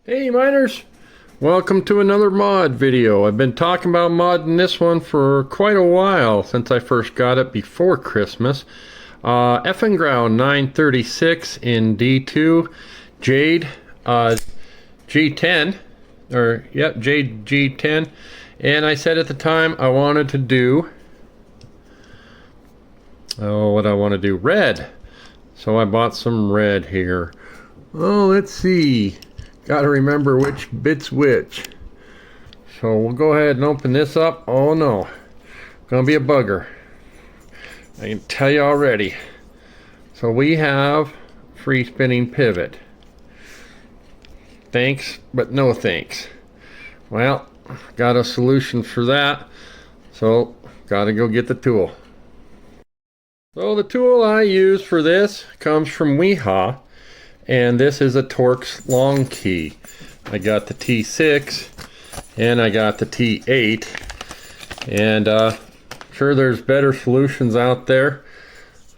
Hey miners, welcome to another mod video. I've been talking about modding this one for quite a while since I first got it before Christmas. Eafengrow 936 in D2, Jade G10, Jade G10, and I said at the time I wanted to do, red. So I bought some red here. Oh, let's see. Gotta remember which bit's which. So we'll go ahead and open this up. Oh no, gonna be a bugger. I can tell you already. So we have free spinning pivot. Thanks, but no thanks. Well, got a solution for that. So gotta go get the tool. So the tool I use for this comes from Weha. And this is a Torx long key. I got the T6 and I got the T8, and sure there's better solutions out there.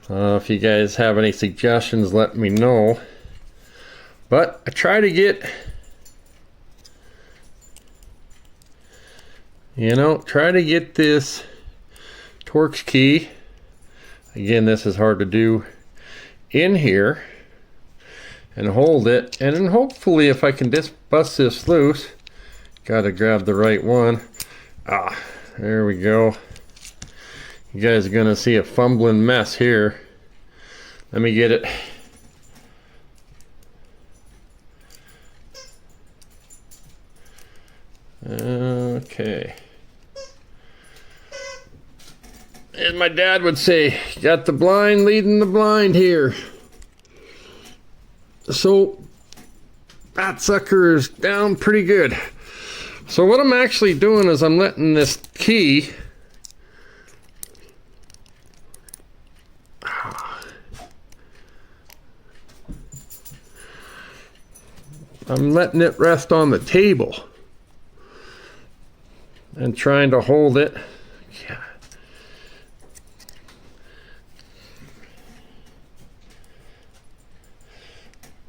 If you guys have any suggestions, let me know. But I try to get, this Torx key. Again, this is hard to do in here. And hold it, and then hopefully if I can just bust this loose, gotta grab the right one. There we go. You guys are gonna see a fumbling mess here. Let me get it. Okay. As my dad would say, got the blind leading the blind here. So that sucker is down pretty good. So what I'm actually doing is I'm letting this key it rest on the table and trying to hold it.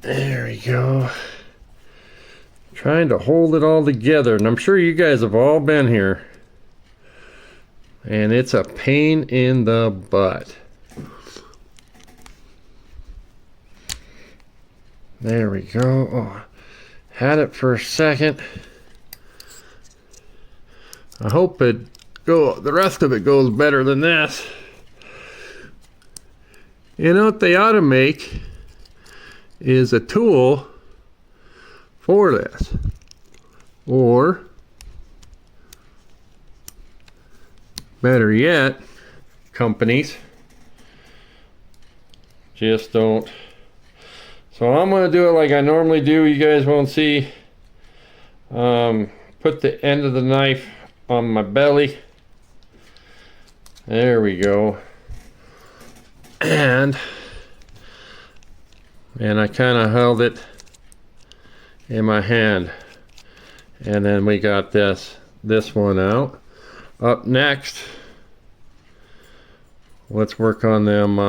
There we go. Trying to hold it all together, and I'm sure you guys have all been here. And it's a pain in the butt. There we go. Oh, had it for a second. I hope the rest of it goes better than this. You know what they ought to make is a tool for this, or better yet, companies just don't. So I'm going to do it like I normally do. You guys won't see. Put the end of the knife on my belly. There we go. And I kind of held it in my hand, and then we got this one out. Up next, let's work on them.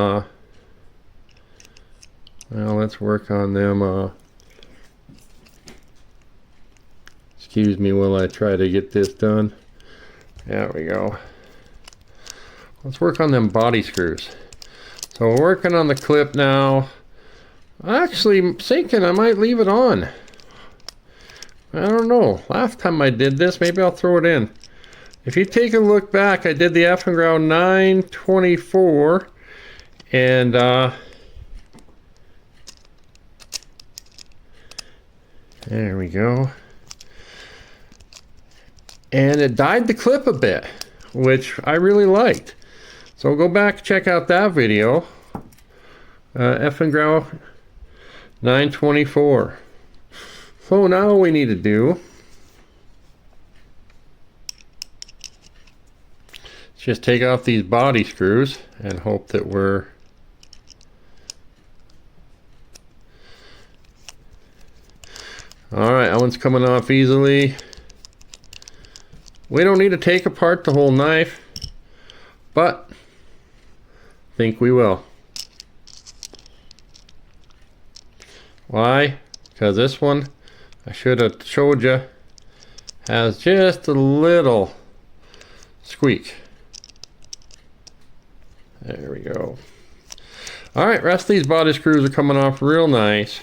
Excuse me while I try to get this done. There we go. Let's work on them body screws. So we're working on the clip now. Actually, thinking I might leave it on. I don't know. Last time I did this, maybe I'll throw it in. If you take a look back, I did the Eafengrow 924, and there we go. And it dyed the clip a bit, which I really liked. So go back, check out that video. Eafengrow 924. So now all we need to do is just take off these body screws and hope that we're alright. That one's coming off easily. We don't need to take apart the whole knife, but I think we will. Why? Because this one I should have showed you, has just a little squeak. There we go. All right, rest of these body screws are coming off real nice.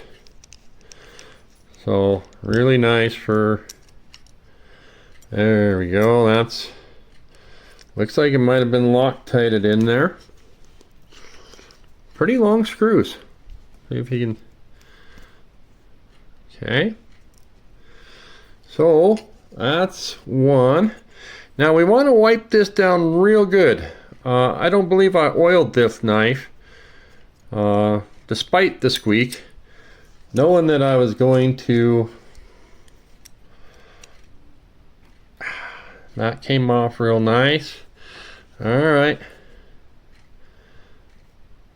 So really nice for, there we go. That's, looks like it might have been Loctited in there. Pretty long screws. See if you can, okay. So that's one. Now we want to wipe this down real good. I don't believe I oiled this knife, despite the squeak, knowing that I was going to, that came off real nice. All right.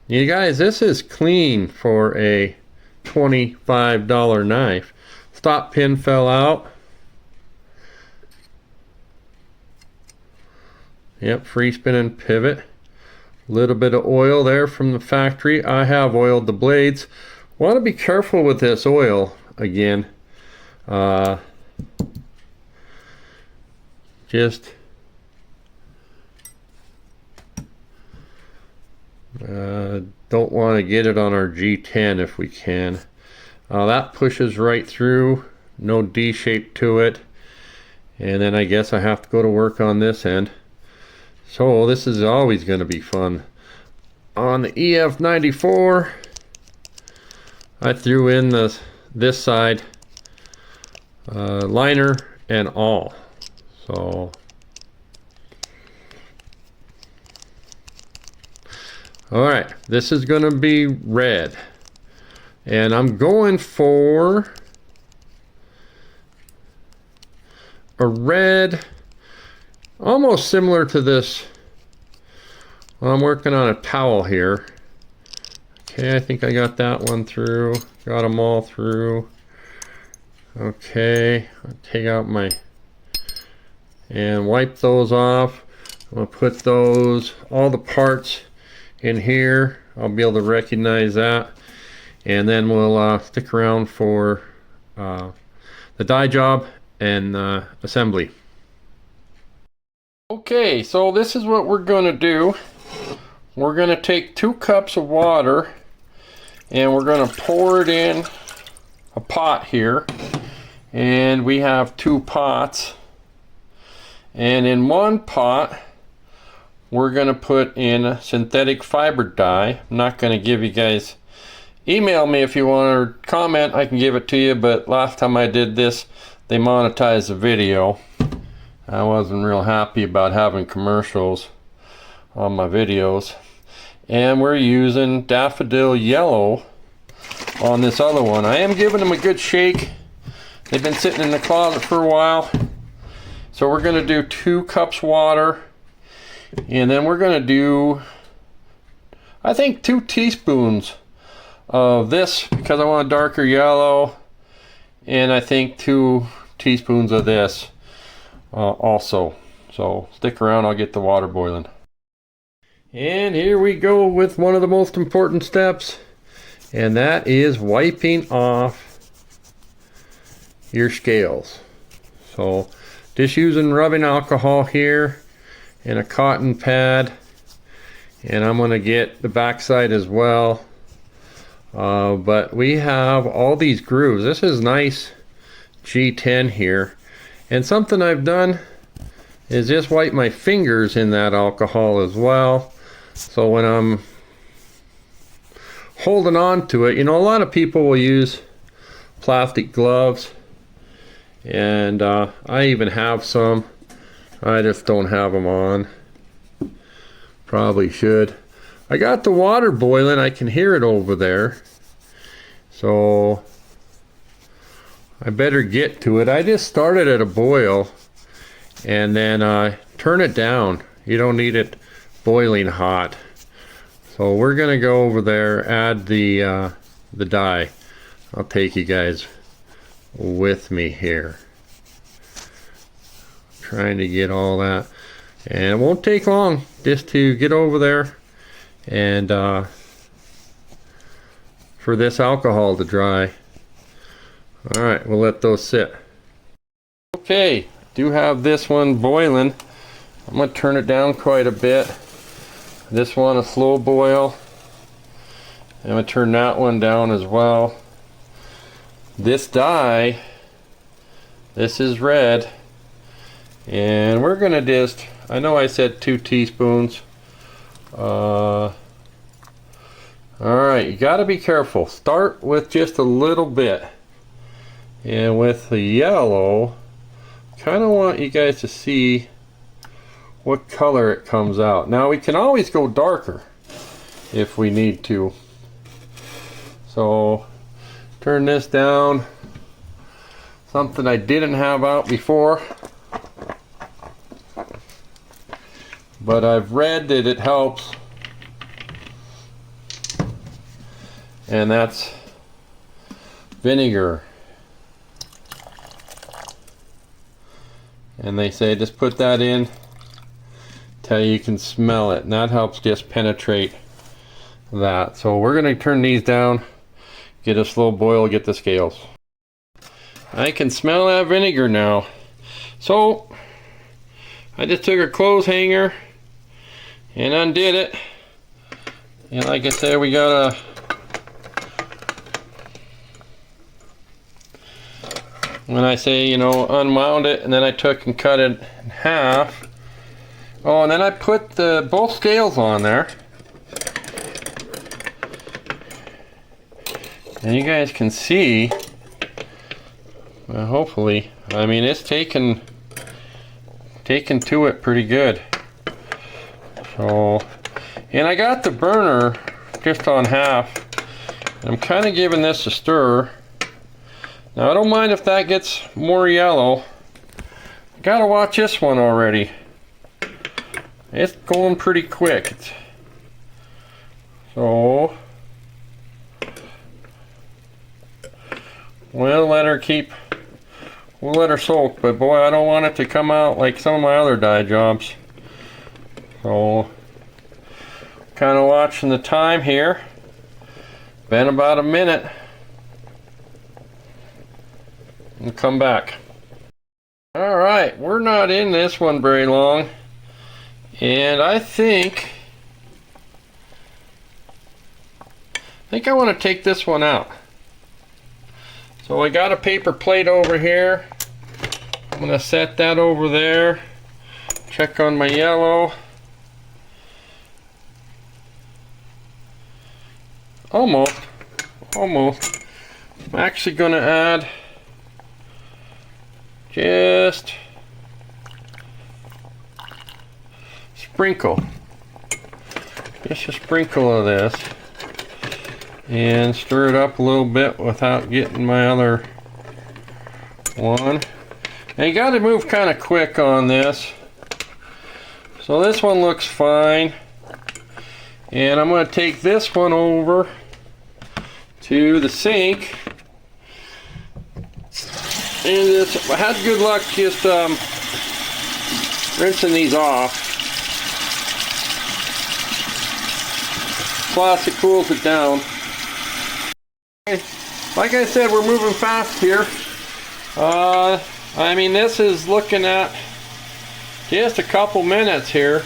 You guys, this is clean for a $25 knife. Stop pin fell out. Yep, free spinning pivot. A little bit of oil there from the factory. I have oiled the blades. Want to be careful with this oil again. Just don't want to get it on our G10 if we can. That pushes right through. No D shape to it. And then I guess I have to go to work on this end. So this is always going to be fun. On the EF94, I threw in this side liner and all. So all right, this is going to be red, and I'm going for a red almost similar to this. Well, I'm working on a towel here. Okay, I think I got that one through. Got them all through. Okay, I'll take out my and wipe those off. I'm gonna put those, all the parts in here. I'll be able to recognize that, and then we'll stick around for the die job and assembly. Okay, so this is what we're gonna do. We're gonna take 2 cups of water and we're gonna pour it in a pot here, and we have 2 pots, and in one pot we're gonna put in a synthetic fiber dye. I'm not gonna give you guys, email me if you want or comment, I can give it to you, but last time I did this they monetized the video. I wasn't real happy about having commercials on my videos. And we're using daffodil yellow on this other one. I am giving them a good shake. They've been sitting in the closet for a while. So we're going to do 2 cups water, and then we're going to do, I think, 2 teaspoons of this because I want a darker yellow, and I think 2 teaspoons of this also. So stick around, I'll get the water boiling. And here we go with one of the most important steps, and that is wiping off your scales. So just using rubbing alcohol here and a cotton pad, and I'm going to get the backside as well. But we have all these grooves. This is nice G10 here, and something I've done is just wipe my fingers in that alcohol as well. So when I'm holding on to it, you know, a lot of people will use plastic gloves, and I even have some. I just don't have them on. Probably should. I got the water boiling. I can hear it over there. So I better get to it. I just started at a boil, and then turn it down. You don't need it boiling hot. So we're gonna go over there, add the dye. I'll take you guys with me here. Trying to get all that, and it won't take long just to get over there and for this alcohol to dry. Alright, we'll let those sit. Okay, do have this one boiling. I'm going to turn it down quite a bit. This one a slow boil. I'm going to turn that one down as well. This dye, this is red. And we're going to just, I know I said 2 teaspoons. Alright, you got to be careful. Start with just a little bit. And with the yellow, kind of want you guys to see what color it comes out. Now we can always go darker if we need to. So turn this down. Something I didn't have out before, but I've read that it helps, and that's vinegar. And they say just put that in till you can smell it, and that helps just penetrate that. So we're going to turn these down, get a slow boil, get the scales. I can smell that vinegar now. So I just took a clothes hanger and undid it, and like I said, we got a when I say, you know, unwound it, and then I took and cut it in half. Oh, and then I put the both scales on there, and you guys can see, hopefully, I mean, it's taken to it pretty good. So, and I got the burner just on half, and I'm kind of giving this a stir. Now I don't mind if that gets more yellow. Gotta watch this one already. It's going pretty quick. So we'll let her soak, but boy, I don't want it to come out like some of my other dye jobs. So kind of watching the time here. Been about a minute. And come back. Alright, we're not in this one very long, and I think I want to take this one out. So I got a paper plate over here. I'm going to set that over there, check on my yellow. Almost. I'm actually going to add just just a sprinkle of this, and stir it up a little bit without getting my other one. And you got to move kind of quick on this. So this one looks fine, and I'm going to take this one over to the sink. And I had good luck just rinsing these off. Plus it cools it down. Like I said, we're moving fast here. I mean, this is looking at just a couple minutes here.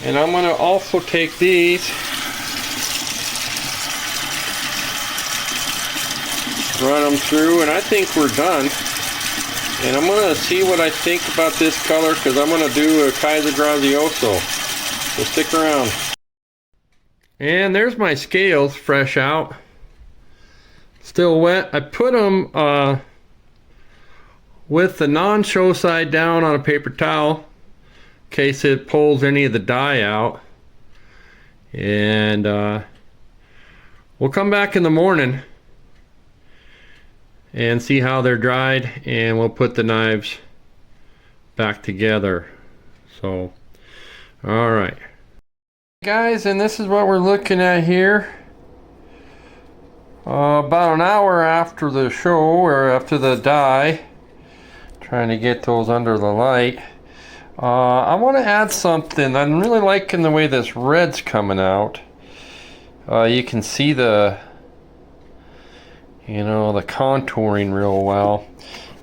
And I'm going to also take these, run them through, and I think we're done. And I'm going to see what I think about this color, because I'm going to do a Kaiser Grazioso. So stick around. And there's my scales fresh out. Still wet. I put them with the non-show side down on a paper towel in case it pulls any of the dye out. And we'll come back in the morning and see how they're dried, and we'll put the knives back together. So, all right, guys, and this is what we're looking at here. About an hour after the show, or after the dye, trying to get those under the light. I want to add something. I'm really liking the way this red's coming out. You can see you know, the contouring real well.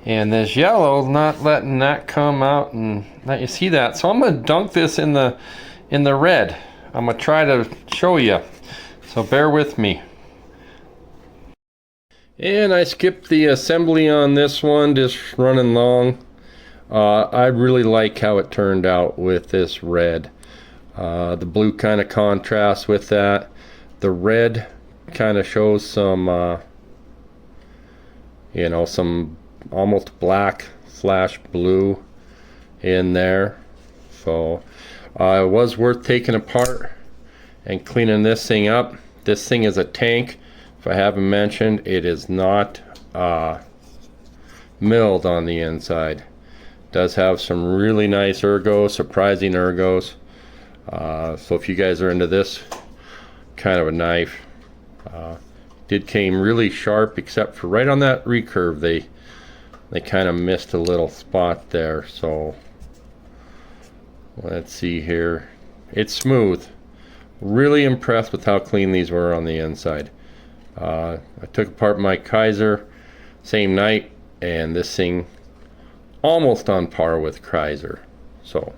And this yellow, not letting that come out and let you see that. So I'm gonna dunk this in the red. I'm gonna try to show you. So bear with me. And I skipped the assembly on this one, just running long. I really like how it turned out with this red. The blue kind of contrasts with that. The red kind of shows some, you know, some almost black slash blue in there. So it was worth taking apart and cleaning this thing up. This thing is a tank. If I haven't mentioned, it is not milled on the inside. It does have some really nice ergos, surprising ergos. So if you guys are into this kind of a knife, did came really sharp, except for right on that recurve they kind of missed a little spot there. So let's see here. It's smooth. Really impressed with how clean these were on the inside. I took apart my Kaiser same night, and this thing almost on par with Kaiser. So